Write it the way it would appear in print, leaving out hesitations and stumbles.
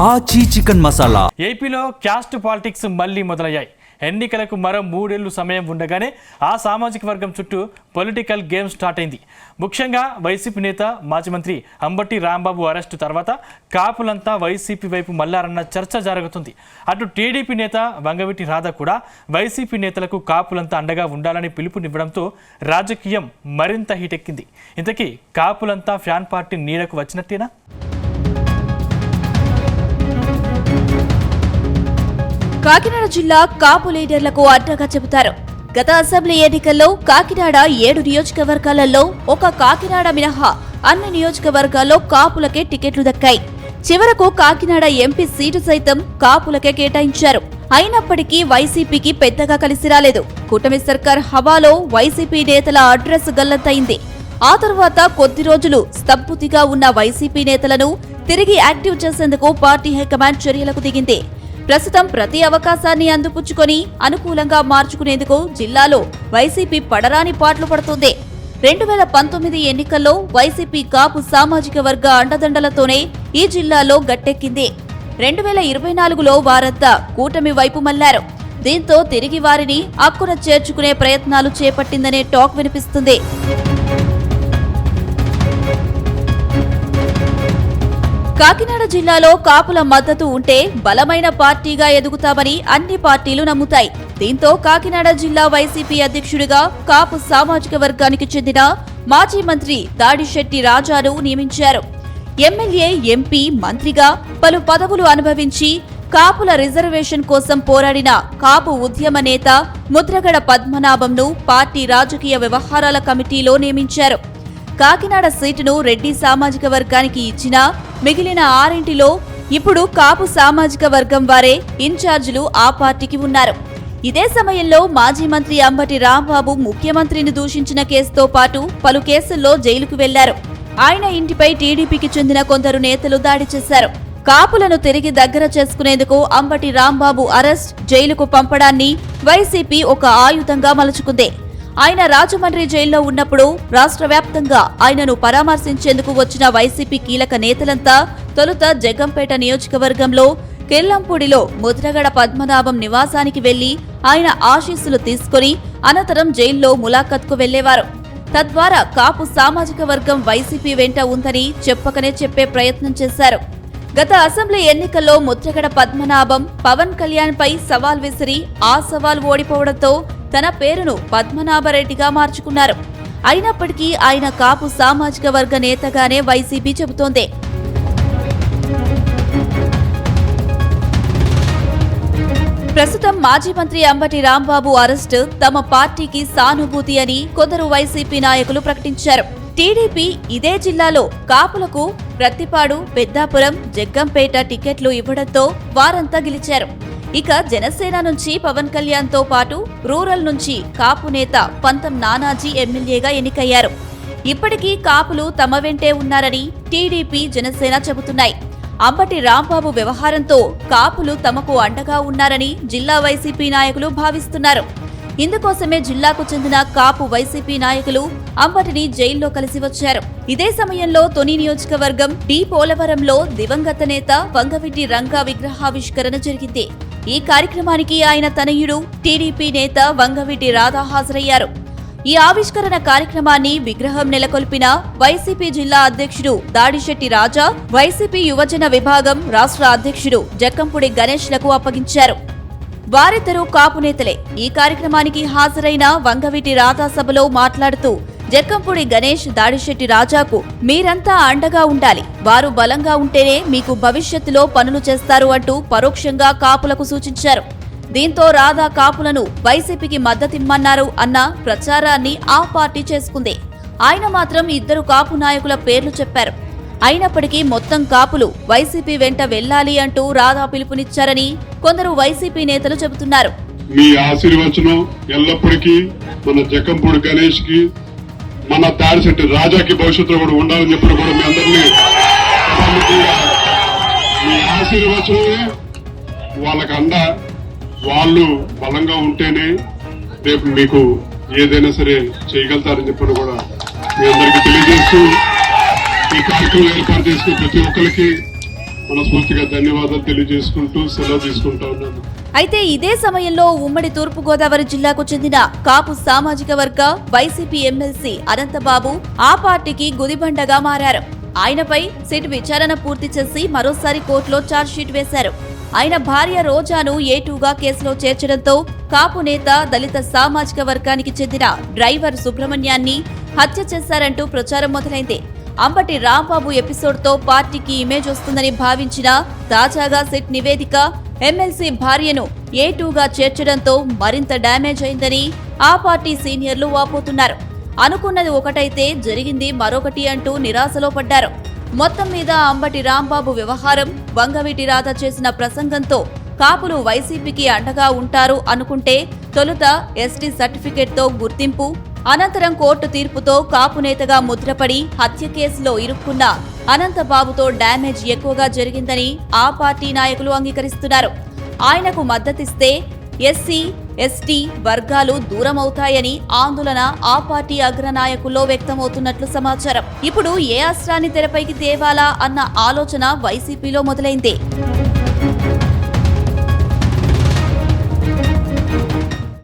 ఆచి చికెన్ మసాలా. ఏపీలో caste politics మళ్లీ మొదలయ్యాయి. ఎన్నికలకు మరో 3 ఏళ్లు సమయం ఉండగానే ఆ సామాజిక వర్గం చుట్టూ పొలిటికల్ గేమ్ స్టార్ట్ అయింది. ముఖ్యంగా వైసీపీ నేత మాజీ మంత్రి అంబటి రాంబాబు అరెస్టు తర్వాత కాపులంతా వైసీపీ వైపు మళ్లారన్న చర్చ జరుగుతుంది. అటు టీడీపీ నేత వంగవీటి రాధా కూడా వైసీపీ నేతలకు కాపులంతా అండగా ఉండాలని పిలుపునివ్వడంతో రాజకీయం మరింత హీటెక్కింది. ఇంతకీ కాపులంతా ఫ్యాన్ పార్టీ నీడకు వచ్చినట్టేనా? కాకినాడ జిల్లా కాపు లీడర్లకు అడ్డగా చెబుతారు. గత అసెంబ్లీ ఎన్నికల్లో కాకినాడ 7 నియోజకవర్గాలలో ఒక కాకినాడ మినహా అన్ని నియోజకవర్గాల్లో కాపులకే టికెట్లు దక్కాయి. చివరకు కాకినాడ ఎంపీ సీటు సైతం కాపులకే కేటాయించారు. అయినప్పటికీ వైసీపీకి పెద్దగా కలిసి రాలేదు. కూటమి సర్కార్ హవాలో వైసీపీ నేతల అడ్రస్ గల్లంతైంది. ఆ తర్వాత కొద్ది రోజులు స్తబ్దుగా ఉన్న వైసీపీ నేతలను తిరిగి యాక్టివ్ చేసేందుకు పార్టీ హైకమాండ్ చర్యలకు దిగింది. ప్రస్తుతం ప్రతి అవకాశాన్ని అందిపుచ్చుకొని అనుకూలంగా మార్చుకునేందుకు జిల్లాలో వైసీపీ పడరాని పాటలు పడుతోంది. 2019 ఎన్నికల్లో వైసీపీ కాపు సామాజిక వర్గ అండదండలతోనే ఈ జిల్లాలో గట్టెక్కింది. 2024లో వారంతా కూటమి వైపు మళ్లారు. దీంతో తిరిగి వారిని అక్కున చేర్చుకునే ప్రయత్నాలు చేపట్టిందనే టాక్ వినిపిస్తుంది. కాకినాడ జిల్లాలో కాపుల మద్దతు ఉంటే బలమైన పార్టీగా ఎదుగుతామని అన్ని పార్టీలు నమ్ముతాయి. దీంతో కాకినాడ జిల్లా వైసీపీ అధ్యక్షుడిగా కాపు సామాజిక వర్గానికి చెందిన మాజీ మంత్రి దాడిశెట్టి రాజాను నియమించారు. ఎమ్మెల్యే, ఎంపీ, మంత్రిగా పలు పదవులు అనుభవించి కాపుల రిజర్వేషన్ కోసం పోరాడిన కాపు ఉద్యమ నేత ముద్రగడ పద్మనాభంను పార్టీ రాజకీయ వ్యవహారాల కమిటీలో నియమించారు. కాకినాడ సీటును రెడ్డి సామాజిక వర్గానికి ఇచ్చినా మిగిలిన 6 ఇప్పుడు కాపు సామాజిక వర్గం వారే ఇన్ఛార్జీలు ఆ పార్టీకి ఉన్నారు. ఇదే సమయంలో మాజీ మంత్రి అంబటి రాంబాబు ముఖ్యమంత్రిని దూషించిన కేసుతో పాటు పలు కేసుల్లో జైలుకు వెళ్లారు. ఆయన ఇంటిపై టీడీపీకి చెందిన కొందరు నేతలు దాడి చేశారు. కాపులను తిరిగి దగ్గర చేసుకునేందుకు అంబటి రాంబాబు అరెస్ట్, జైలుకు పంపడాన్ని వైసీపీ ఒక ఆయుధంగా మలుచుకుంది. ఆయన రాజమండ్రి జైల్లో ఉన్నప్పుడు రాష్ట్ర వ్యాప్తంగా ఆయనను పరామర్శించేందుకు వచ్చిన వైసీపీ కీలక నేతలంతా తొలుత జగ్గంపేట నియోజకవర్గంలో కెల్లంపూడిలో ముద్రగడ పద్మనాభం నివాసానికి వెళ్లి ఆయన ఆశీస్సులు తీసుకుని అనంతరం జైల్లో ములాఖత్కు వెళ్లేవారు. తద్వారా కాపు సామాజిక వర్గం వైసీపీ వెంట ఉందని చెప్పకనే చెప్పే ప్రయత్నం చేశారు. గత అసెంబ్లీ ఎన్నికల్లో ముద్రగడ పద్మనాభం పవన్ కళ్యాణ్ పై సవాల్ విసిరి ఆ సవాల్ ఓడిపోవడంతో తన పేరును పద్మనాభరెడ్డిగా మార్చుకున్నారు. అయినప్పటికీ ఆయన కాపు సామాజిక వర్గ నేతగానే వైసీపీ చెబుతోంది. ప్రస్తుతం మాజీ మంత్రి అంబటి రాంబాబు అరెస్టు తమ పార్టీకి సానుభూతి అని కొందరు వైసీపీ నాయకులు ప్రకటించారు. టీడీపీ ఇదే జిల్లాలో కాపులకు ప్రత్తిపాడు, పెద్దాపురం, జగ్గంపేట టికెట్లు ఇవ్వడంతో వారంతా గెలిచారు. ఇక జనసేన నుంచి పవన్ కళ్యాణ్ తో పాటు రూరల్ నుంచి కాపు నేత పంతం నానాజీ ఎమ్మెల్యేగా ఎన్నికయ్యారు. ఇప్పటికీ కాపులు తమ వెంటే ఉన్నారని టీడీపీ, జనసేన చెబుతున్నాయి. అంబటి రాంబాబు వ్యవహారంతో కాపులు తమకు అండగా ఉన్నారని జిల్లా వైసీపీ నాయకులు భావిస్తున్నారు. ఇందుకోసమే జిల్లాకు చెందిన కాపు వైసీపీ నాయకులు అంబటిని జైల్లో కలిసి వచ్చారు. ఇదే సమయంలో తొని నియోజకవర్గం డి పోలవరంలో దివంగత నేత వంగవీటి రంగా విగ్రహావిష్కరణ జరిగింది. ఈ కార్యక్రమానికి ఆయన తనయుడు టీడీపీ నేత వంగవీటి రాధా హాజరయ్యారు. ఈ ఆవిష్కరణ కార్యక్రమాన్ని విగ్రహం నెలకొల్పిన వైసీపీ జిల్లా అధ్యక్షుడు దాడిశెట్టి రాజా, వైసీపీ యువజన విభాగం రాష్ట్ర అధ్యక్షుడు జక్కంపూడి గణేష్లకు అప్పగించారు. వారిద్దరూ కాపు నేతలే. ఈ కార్యక్రమానికి హాజరైన వంగవీటి రాధా సభలో మాట్లాడుతూ జక్కంపూడి గణేష్ దాడిశెట్టి రాజాకు మీరంతా అండగా ఉండాలి, వారు బలంగా ఉంటేనే మీకు భవిష్యత్తులో పనులు చేస్తారు అంటూ పరోక్షంగా కాపులకు సూచించారు. దీంతో రాధా కాపులను వైసీపీకి మద్దతిమ్మన్నారు అన్న ప్రచారాన్ని ఆ పార్టీ చేసుకుంది. ఆయన మాత్రం 2 కాపు నాయకుల పేర్లు చెప్పారు. అయినప్పటికీ మొత్తం కాపులు వైసీపీ వెంట వెళ్లాలి అంటూ రాధా పిలుపునిచ్చారని కొందరు వైసీపీ నేతలు చెబుతున్నారు. మీ ఆశీర్వచనం ఎల్లప్పటికీ మన జక్కంపూడి గణేష్ కి, మన దాడిశెట్టి రాజాకి భవిష్యత్తులో కూడా ఉండాలని చెప్పి కూడా మీ అందరినీ మీ ఆశీర్వచనమే వాళ్ళకి అండ. వాళ్ళు బలంగా ఉంటేనే రేపు మీకు ఏదైనా సరే చేయగలుగుతారని చెప్పి కూడా మీ అందరికీ తెలియజేస్తూ ఈ కార్యక్రమం ఏర్పాటు చేసుకున్న ప్రతి ఒక్కరికి మనస్ఫూర్తిగా ధన్యవాదాలు తెలియజేసుకుంటూ సెలవు తీసుకుంటా ఉన్నాను. అయితే ఇదే సమయంలో ఉమ్మడి తూర్పుగోదావరి జిల్లాకు చెందిన కాపు సామాజిక వర్గ వైసీపీ ఎమ్మెల్సీ అనంతబాబు ఆ పార్టీకి గుదిబండగా మారారు. ఆయనపై సిట్ విచారణ పూర్తి చేసి మరోసారి కోర్టులో ఛార్జ్షీట్ వేశారు. ఆయన భార్య రోజాను A2గా కేసులో చేర్చడంతో కాపు నేత దళిత సామాజిక వర్గానికి చెందిన డ్రైవర్ సుబ్రహ్మణ్యాన్ని హత్య చేశారంటూ ప్రచారం మొదలైంది. అంబటి రాంబాబు ఎపిసోడ్తో పార్టీకి ఇమేజ్ వస్తుందని భావించిన తాజాగా సిట్ నివేదిక ఎమ్మెల్సీ భార్యను A2గా చేర్చడంతో మరింత డ్యామేజ్ అయిందని ఆ పార్టీ సీనియర్లు వాపోతున్నారు. అనుకున్నది ఒకటైతే జరిగింది మరొకటి అంటూ నిరాశలో పడ్డారు. మొత్తం మీద అంబటి రాంబాబు వ్యవహారం, వంగవీటి రాధ చేసిన ప్రసంగంతో కాపులు వైసీపీకి అండగా ఉంటారు అనుకుంటే తొలుత ఎస్టీ సర్టిఫికెట్తో గుర్తింపు, అనంతరం కోర్టు తీర్పుతో కాపు నేతగా ముద్రపడి హత్య కేసులో ఇరుక్కున్న అనంతబాబుతో డ్యామేజ్ ఎక్కువగా జరిగిందని ఆ పార్టీ నాయకులు అంగీకరిస్తున్నారు. ఆయనకు మద్దతిస్తే ఎస్సీ, ఎస్టీ వర్గాలు దూరమవుతాయని ఆందోళన ఆ పార్టీ అగ్రనాయకుల్లో వ్యక్తమవుతున్నట్లు సమాచారం. ఇప్పుడు ఏ అస్త్రాన్ని తెరపైకి తేవాలా అన్న ఆలోచన వైసీపీలో మొదలైంది.